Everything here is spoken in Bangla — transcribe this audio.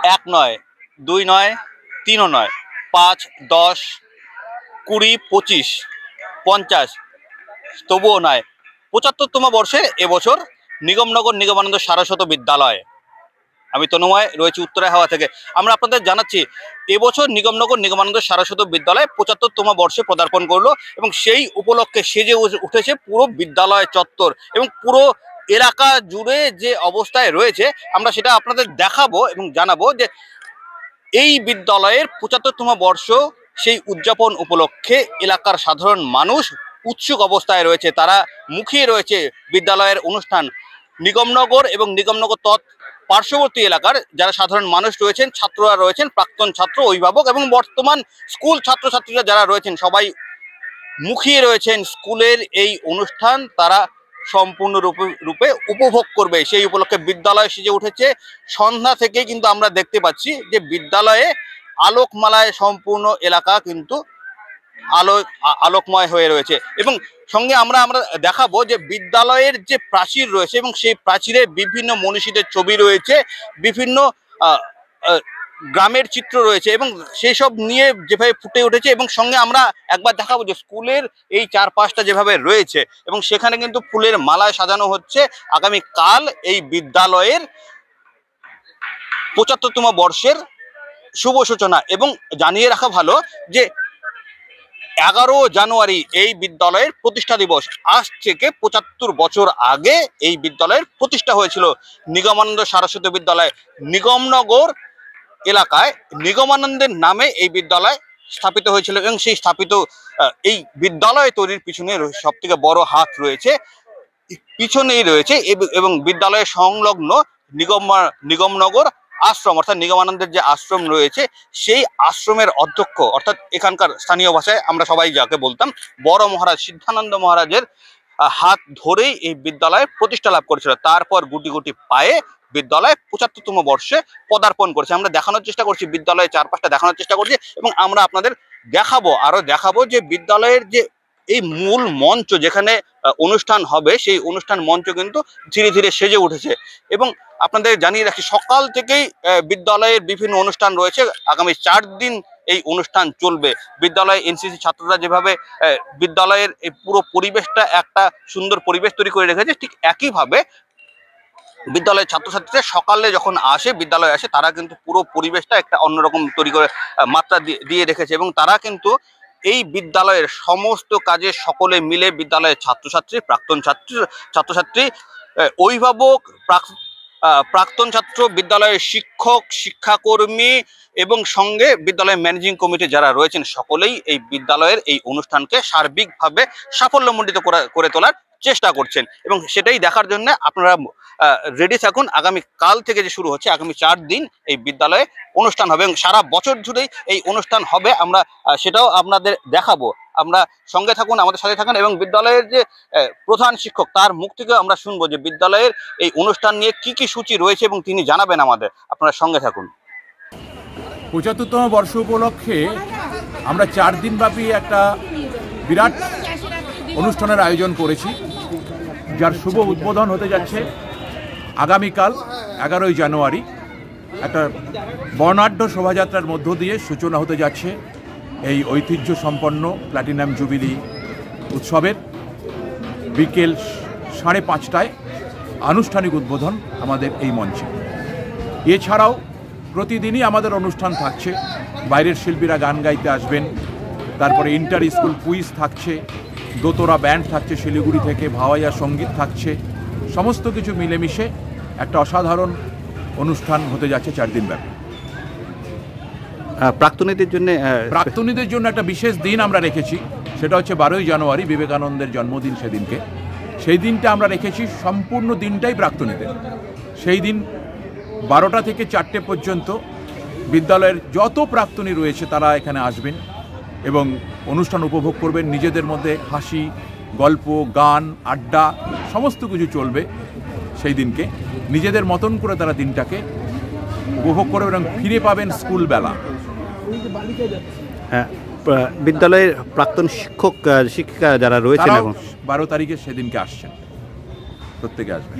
1 নয়, 2 নয়, 3ও নয়, 5, 10, 20, 25, 50, তবুও নয়। 75তম বর্ষে এবছর নিগমনগর নিগমানন্দ সারস্বত বিদ্যালয়। আমি তনুময় রয়েছি উত্তরা হাওয়া থেকে। আমরা আপনাদের জানাচ্ছি এবছর নিগমনগর নিগমানন্দ সারস্বত বিদ্যালয় 75তম বর্ষে পদার্পণ করলো এবং সেই উপলক্ষে সেজে উঠেছে পুরো বিদ্যালয় চত্বর এবং পুরো এলাকা জুড়ে যে অবস্থায় রয়েছে আমরা সেটা আপনাদের দেখাবো এবং জানাবো যে এই বিদ্যালয়ের 75তম বর্ষ সেই উদযাপন উপলক্ষে এলাকার সাধারণ মানুষ উৎসুক অবস্থায় রয়েছে। তারা মুখিয়ে রয়েছে বিদ্যালয়ের অনুষ্ঠান। নিগমনগর এবং নিগমনগর পার্শ্ববর্তী এলাকার যারা সাধারণ মানুষ রয়েছেন, ছাত্ররা রয়েছেন, প্রাক্তন ছাত্র, অভিভাবক এবং বর্তমান স্কুল ছাত্রছাত্রীরা যারা রয়েছেন সবাই মুখিয়ে রয়েছেন স্কুলের এই অনুষ্ঠান তারা সম্পূর্ণ রূপে উপভোগ করবে। সেই উপলক্ষে বিদ্যালয় সেজে উঠেছে। সন্ধ্যা থেকে কিন্তু আমরা দেখতে পাচ্ছি যে বিদ্যালয়ে আলোকমালায় সম্পূর্ণ এলাকা কিন্তু আলোকময় হয়ে রয়েছে এবং সঙ্গে আমরা দেখাবো যে বিদ্যালয়ের যে প্রাচীর রয়েছে এবং সেই প্রাচীরে বিভিন্ন মনীষীদের ছবি রয়েছে, বিভিন্ন গ্রামের চিত্র রয়েছে এবং সেই সব নিয়ে যেভাবে ফুটে উঠেছে এবং সঙ্গে আমরা একবার দেখাবো যে স্কুলের এই চারপাশটা যেভাবে রয়েছে এবং সেখানে কিন্তু ফুলের মালায় সাজানো হচ্ছে আগামী কাল এই বিদ্যালয়ের 75তম বর্ষের শুভ সূচনা। এবং জানিয়ে রাখা ভালো যে 11 জানুয়ারি এই বিদ্যালয়ের প্রতিষ্ঠা দিবস। আজ থেকে 75 বছর আগে এই বিদ্যালয়ের প্রতিষ্ঠা হয়েছিল। নিগমানন্দ সারস্বত বিদ্যালয় নিগমনগর এলাকায় নিগমানন্দের নামে এই বিদ্যালয় স্থাপিত হয়েছিল এবং সেই স্থাপিত এই বিদ্যালয় তৈরির পিছনে সব থেকে বড় হাত রয়েছে পিছনেই রয়েছে এবং বিদ্যালয়ের সংলগ্ন নিগমনগর আশ্রম অর্থাৎ নিগমানন্দের যে আশ্রম রয়েছে সেই আশ্রমের অধ্যক্ষ অর্থাৎ এখানকার স্থানীয় ভাষায় আমরা সবাই যাকে বলতাম বড় মহারাজ সিদ্ধানন্দ মহারাজের হাত ধরেই এই বিদ্যালয় প্রতিষ্ঠা লাভ করেছিল। তারপর গুটি গুটি পায়ে বিদ্যালয় 75তম বর্ষে পদার্পণ করেছে। আমরা দেখানোর চেষ্টা করছি বিদ্যালয়ের চারপাশটা দেখানোর চেষ্টা করছি এবং আমরা আপনাদের দেখাবো যে বিদ্যালয়ের যে এই মূল মঞ্চ যেখানে অনুষ্ঠান হবে সেই অনুষ্ঠান মঞ্চ কিন্তু ধীরে ধীরে সেজে উঠেছে এবং আপনাদের জানিয়ে রাখি সকাল থেকেই বিদ্যালয়ের বিভিন্ন অনুষ্ঠান রয়েছে। আগামী 4 দিন এই অনুষ্ঠান চলবে। বিদ্যালয়ে এনসিসি ছাত্ররা যেভাবে বিদ্যালয়ের এই পুরো পরিবেশটা একটা সুন্দর পরিবেশ তৈরি করে রেখেছে ঠিক একইভাবে বিদ্যালয়ের ছাত্রছাত্রীরা সকালে যখন বিদ্যালয়ে আসে তারা কিন্তু পুরো পরিবেশটা একটা অন্যরকম তৈরি করে মাত্রা দিয়ে রেখেছে এবং তারা কিন্তু এই বিদ্যালয়ের সমস্ত কাজে সকলে মিলে বিদ্যালয়ের ছাত্রছাত্রী, প্রাক্তন ছাত্রছাত্রী, অভিভাবক, প্রাক্তন ছাত্র, বিদ্যালয়ের শিক্ষক, শিক্ষাকর্মী এবং সঙ্গে বিদ্যালয়ের ম্যানেজিং কমিটি যারা রয়েছেন সকলেই এই বিদ্যালয়ের এই অনুষ্ঠানকে সার্বিকভাবে সাফল্যমণ্ডিত করে তোলার চেষ্টা করছেন এবং সেটাই দেখার জন্য আপনারা রেডি থাকুন। আগামী কাল থেকে যে শুরু হচ্ছে আগামী 4 দিন এই বিদ্যালয়ে অনুষ্ঠান হবে এবং সারা বছর জুড়েই এই অনুষ্ঠান হবে। আমরা সেটাও আপনাদের দেখাবো। আমরা সঙ্গে থাকুন, আমাদের সাথে থাকুন এবং বিদ্যালয়ের যে প্রধান শিক্ষক তার মুখ থেকে আমরা শুনবো যে বিদ্যালয়ের এই অনুষ্ঠান নিয়ে কি কি সূচি রয়েছে এবং তিনি জানাবেন আমাদের। আপনারা সঙ্গে থাকুন। 75তম বর্ষ উপলক্ষে আমরা 4 দিন ব্যাপী একটা বিরাট অনুষ্ঠানের আয়োজন করেছি যার শুভ উদ্বোধন হতে যাচ্ছে আগামীকাল 11 জানুয়ারি। একটা বর্ণাঢ্য শোভাযাত্রার মধ্য দিয়ে সূচনা হতে যাচ্ছে এই ঐতিহ্য সম্পন্ন প্ল্যাটিনাম জুবিলি উৎসবের। বিকেল 5:30টায় আনুষ্ঠানিক উদ্বোধন আমাদের এই মঞ্চে। এছাড়াও প্রতিদিনই আমাদের অনুষ্ঠান থাকছে। বাইরের শিল্পীরা গান গাইতে আসবেন, তারপরে ইন্টার স্কুল কুইজ থাকছে, দোতরা ব্যান্ড থাকছে শিলিগুড়ি থেকে, ভাওয়াইয়া সঙ্গীত থাকছে। সমস্ত কিছু মিলেমিশে একটা অসাধারণ অনুষ্ঠান হতে যাচ্ছে 4 দিন ব্যাপী। প্রাক্তনীদের জন্য একটা বিশেষ দিন আমরা রেখেছি, সেটা হচ্ছে 12 জানুয়ারি বিবেকানন্দের জন্মদিন। সেই দিনটা আমরা রেখেছি সম্পূর্ণ দিনটাই প্রাক্তনীদের। সেই দিন 12টা থেকে 4টে পর্যন্ত বিদ্যালয়ের যত প্রাক্তনী রয়েছে তারা এখানে আসবেন এবং অনুষ্ঠান উপভোগ করবেন। নিজেদের মধ্যে হাসি, গল্প, গান, আড্ডা সমস্ত কিছু চলবে। সেই দিনকে নিজেদের মতন করে তারা দিনটাকে উপভোগ করবেন এবং ফিরে পাবেন স্কুল বেলা। হ্যাঁ, বিদ্যালয়ের প্রাক্তন শিক্ষিকা যারা রয়েছেন এখন 12 তারিখে সেদিনকে আসছেন, প্রত্যেকে আসবেন।